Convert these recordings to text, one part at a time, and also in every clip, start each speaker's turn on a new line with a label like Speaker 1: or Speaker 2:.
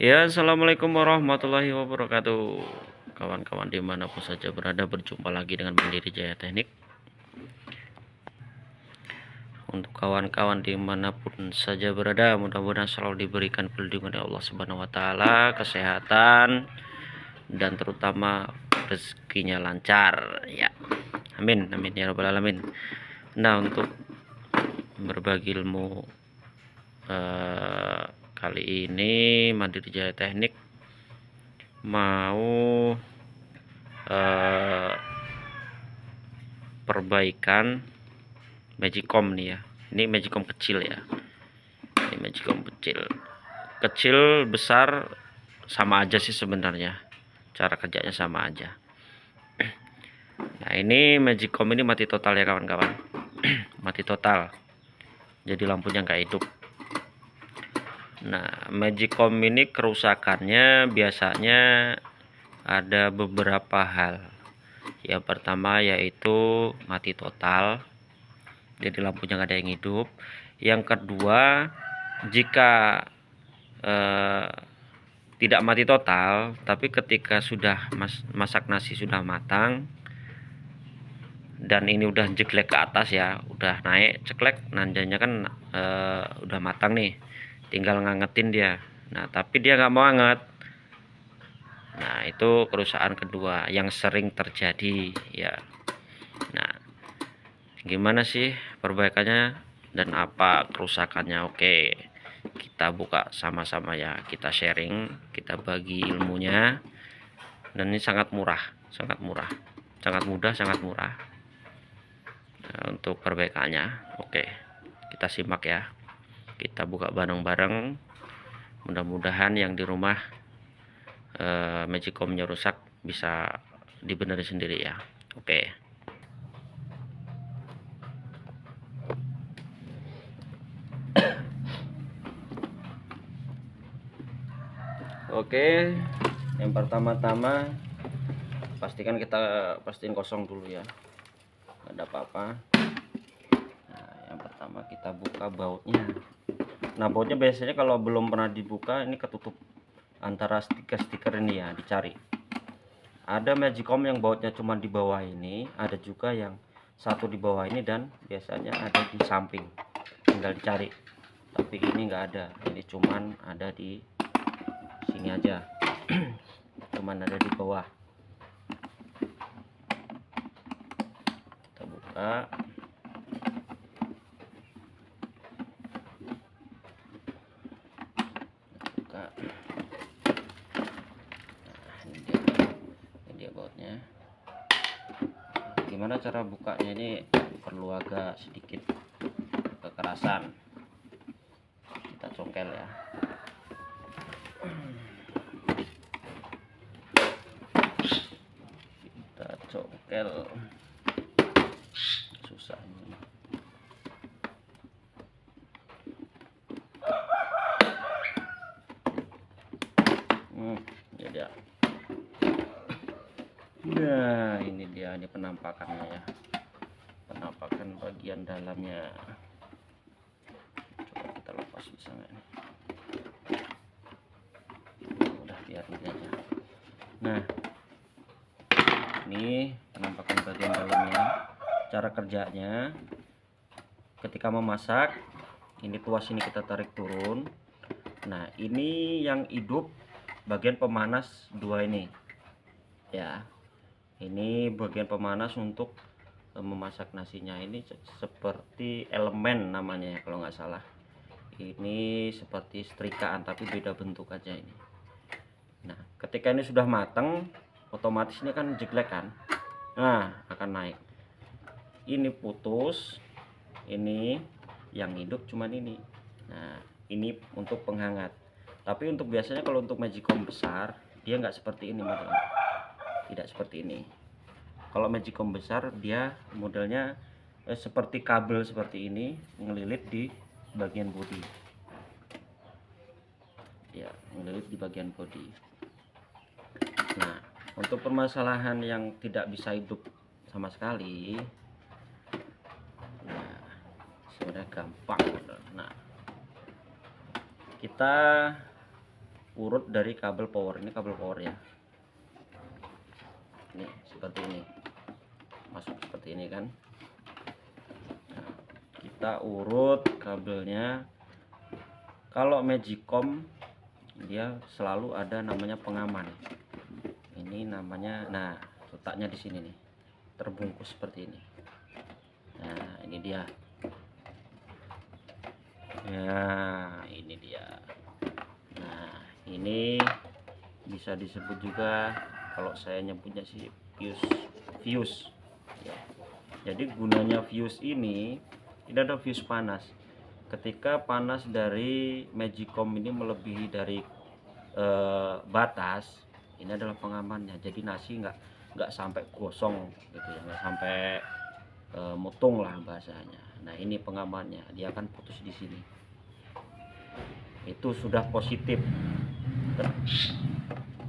Speaker 1: Ya, assalamualaikum warahmatullahi wabarakatuh. Kawan-kawan dimanapun saja berada, berjumpa lagi dengan Mandiri Jaya Teknik. Untuk kawan-kawan dimanapun saja berada, mudah-mudahan selalu diberikan perlindungan oleh Allah Subhanahu Wa Taala, kesehatan, dan terutama rezekinya lancar. Ya, amin, amin ya rabbal alamin. Nah, untuk berbagi ilmu kali ini Mandiri Jaya Teknik mau perbaikan Magicom nih ya. Ini Magicom kecil ya. Ini Magicom kecil. Kecil besar sama aja sih sebenarnya. Cara kerjanya sama aja. Nah, ini Magicom ini mati total ya kawan-kawan. Mati total. Jadi lampunya nggak hidup. Nah, Magicom ini kerusakannya biasanya ada beberapa hal. Yang pertama yaitu mati total, jadi lampunya nggak ada yang hidup. Yang kedua, jika tidak mati total, tapi ketika sudah masak nasi sudah matang dan ini udah jeglek ke atas ya, udah naik ceklek, nanjanya kan udah matang nih, tinggal ngangetin dia. Nah, tapi dia nggak mau anget. Nah, itu kerusakan kedua yang sering terjadi ya. Nah, gimana sih perbaikannya dan apa kerusakannya? Oke, kita buka sama-sama ya, kita sharing, kita bagi ilmunya. Dan ini sangat murah, sangat murah, sangat mudah, sangat murah. Nah, untuk perbaikannya, oke, kita simak ya, kita buka bareng-bareng. Mudah-mudahan yang di rumah Magicomnya rusak bisa dibenerin sendiri ya. Oke. Oke, yang pertama-tama pastiin kosong dulu ya, nggak ada apa-apa. Nah, yang pertama kita buka bautnya. Nah, bautnya biasanya kalau belum pernah dibuka ini ketutup antara stiker-stiker ini ya, dicari. Ada Magicom yang bautnya cuma di bawah ini, ada juga yang satu di bawah ini dan biasanya ada di samping, tinggal dicari. Tapi ini nggak ada, ini cuman ada di sini aja. Cuman ada di bawah. Kita buka. Buka. Nah, ini dia bautnya. Gimana cara bukanya? Ini perlu agak sedikit kekerasan. Kita congkel ya. Kita congkel. Susah ini. Ya dia. Nah, ini dia, ini penampakannya ya. Penampakan bagian dalamnya. Coba kita lepas bisa nggak nih? Udah, biarin aja. Nah, ini penampakan bagian dalamnya. Cara kerjanya, ketika memasak, ini tuas ini kita tarik turun. Nah, ini yang hidup bagian pemanas dua ini ya. Ini bagian pemanas untuk memasak nasinya. Ini seperti elemen namanya ya kalau nggak salah. Ini seperti setrikaan tapi beda bentuk aja ini. Nah, ketika ini sudah matang, otomatis ini kan jeglek kan. Nah, akan naik. Ini putus. Ini yang hidup cuman ini. Nah, ini untuk penghangat. Tapi untuk biasanya kalau untuk Magicom besar, dia nggak seperti ini modelnya. Tidak seperti ini. Kalau Magicom besar dia modelnya seperti kabel seperti ini ngelilit di bagian bodi. Ya, ngelilit di bagian bodi. Nah, untuk permasalahan yang tidak bisa hidup sama sekali, nah, sebenarnya gampang. Nah, kita urut dari kabel power. Ini kabel power ya, ini seperti ini, masuk seperti ini kan. Nah, kita urut kabelnya. Kalau Magicom dia selalu ada namanya pengaman, ini namanya, nah letaknya di sini nih, terbungkus seperti ini. Nah ini dia, nah ini dia. Nah ini bisa disebut juga, kalau saya nyebutnya sih fuse ya. Jadi gunanya fuse ini ada fuse panas. Ketika panas dari Magicom ini melebihi dari batas, ini adalah pengamannya. Jadi nasi nggak sampai gosong gitu ya, nggak sampai mutung lah bahasanya. Nah ini pengamannya, dia akan putus di sini. Itu sudah positif.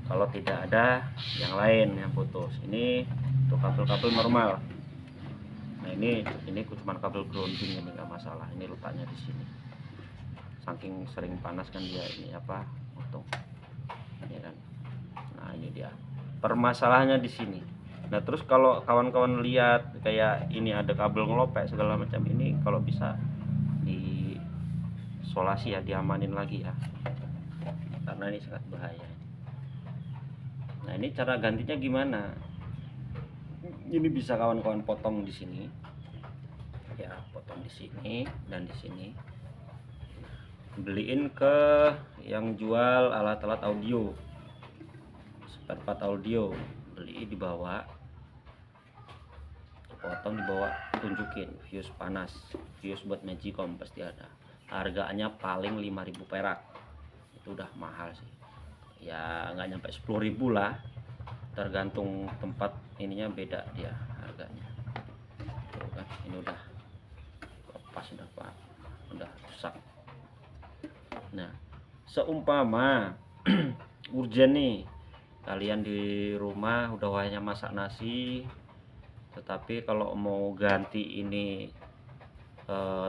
Speaker 1: Kalau tidak ada yang lain yang putus, ini untuk kabel-kabel normal. Nah ini cuma kabel grounding, ini nggak masalah. Ini letaknya di sini. Saking sering panas kan dia ini apa, potong. Ini kan. Nah ini dia. Permasalahannya di sini. Nah terus kalau kawan-kawan lihat kayak ini ada kabel ngelopek segala macam, ini kalau bisa diisolasi ya, diamanin lagi ya. Karena ini sangat bahaya. Nah ini cara gantinya gimana? Ini bisa kawan-kawan potong di sini, ya potong di sini dan di sini. Beliin ke yang jual alat-alat audio, spare part audio, beli, dibawa, potong, dibawa, tunjukin fuse panas, fuse buat Magicom pasti ada. Harganya paling 5.000 perak, itu udah mahal sih ya, nggak nyampe 10.000 lah, tergantung tempat ininya beda dia harganya. Tuh kan, ini udah lepas, udah rusak. Nah seumpama urgen nih, kalian di rumah udah hanya masak nasi, tetapi kalau mau ganti ini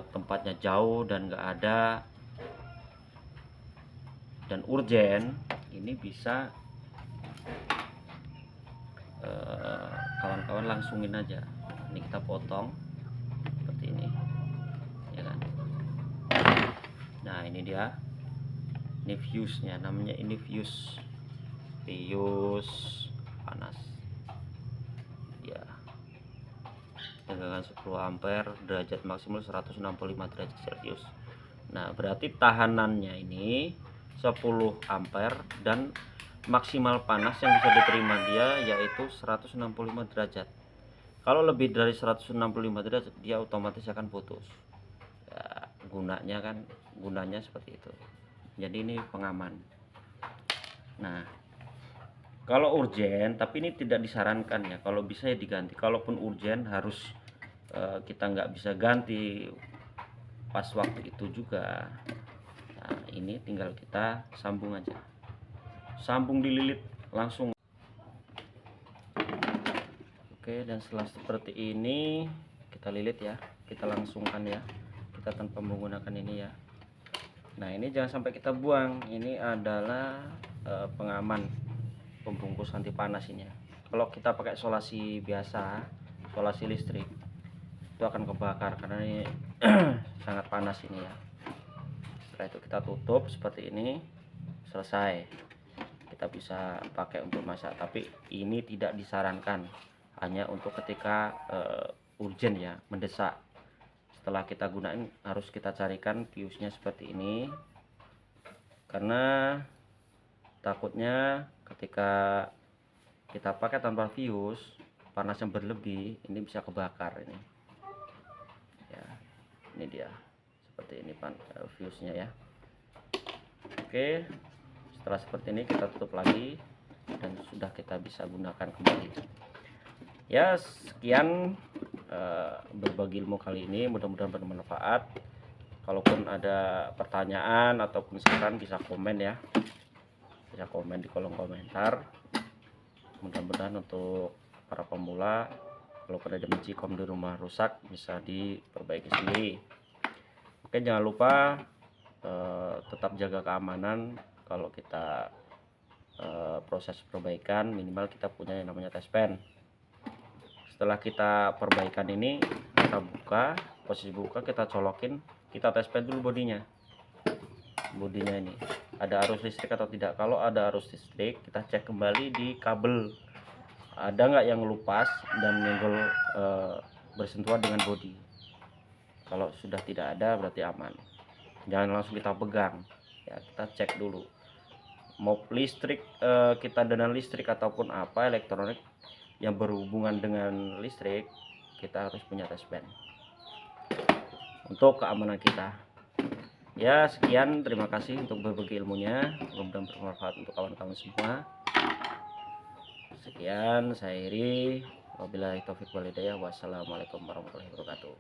Speaker 1: tempatnya jauh dan nggak ada dan urgen, ini bisa kawan-kawan langsungin aja. Ini kita potong seperti ini ya kan. Nah ini dia, ini fuse nya, namanya ini fuse panas ya, tegangan 10 ampere, derajat maksimal 165 derajat celcius. Nah berarti tahanannya ini 10 ampere dan maksimal panas yang bisa diterima dia yaitu 165 derajat. Kalau lebih dari 165 derajat dia otomatis akan putus ya, gunanya seperti itu. Jadi ini pengaman. Nah kalau urgen, tapi ini tidak disarankan ya, kalau bisa ya diganti. Kalaupun urgen harus kita nggak bisa ganti pas waktu itu juga. Nah ini tinggal kita sambung aja, sambung dililit langsung. Oke, dan setelah seperti ini kita lilit ya, kita langsungkan ya, kita tanpa menggunakan ini ya. Nah ini jangan sampai kita buang, ini adalah pengaman pembungkus anti panas ini ya. Kalau kita pakai isolasi biasa, isolasi listrik, itu akan kebakar karena ini sangat panas ini ya. Setelah itu kita tutup seperti ini, selesai. Kita bisa pakai untuk masak, tapi ini tidak disarankan, hanya untuk ketika urgen ya, mendesak. Setelah kita gunain harus kita carikan fuse nya seperti ini, karena takutnya ketika kita pakai tanpa fuse, panas yang berlebih ini bisa kebakar ini ya. Ini dia seperti ini fuse nya ya. Oke, setelah seperti ini kita tutup lagi dan sudah kita bisa gunakan kembali ya. Sekian berbagi ilmu kali ini, mudah-mudahan bermanfaat. Kalaupun ada pertanyaan ataupun saran bisa komen ya, bisa komen di kolom komentar. Mudah-mudahan untuk para pemula, kalau ada Magicom di rumah rusak bisa diperbaiki sendiri. Oke, jangan lupa tetap jaga keamanan, kalau kita proses perbaikan, minimal kita punya yang namanya test pen. Setelah kita perbaikan ini, kita buka, posisi buka kita colokin, kita tes pen dulu bodinya ini ada arus listrik atau tidak. Kalau ada arus listrik, kita cek kembali di kabel ada nggak yang lupas dan nyenggol bersentuhan dengan bodi. Kalau sudah tidak ada berarti aman, jangan langsung kita pegang ya, kita cek dulu. Mau listrik kita dengan listrik ataupun apa elektronik yang berhubungan dengan listrik, kita harus punya test pen untuk keamanan kita. Ya, sekian, terima kasih untuk berbagi ilmunya, mudah-mudahan bermanfaat untuk kawan-kawan semua. Sekian, saya Iri, wabillahi taufiq wal hidayah, wassalamualaikum warahmatullahi wabarakatuh.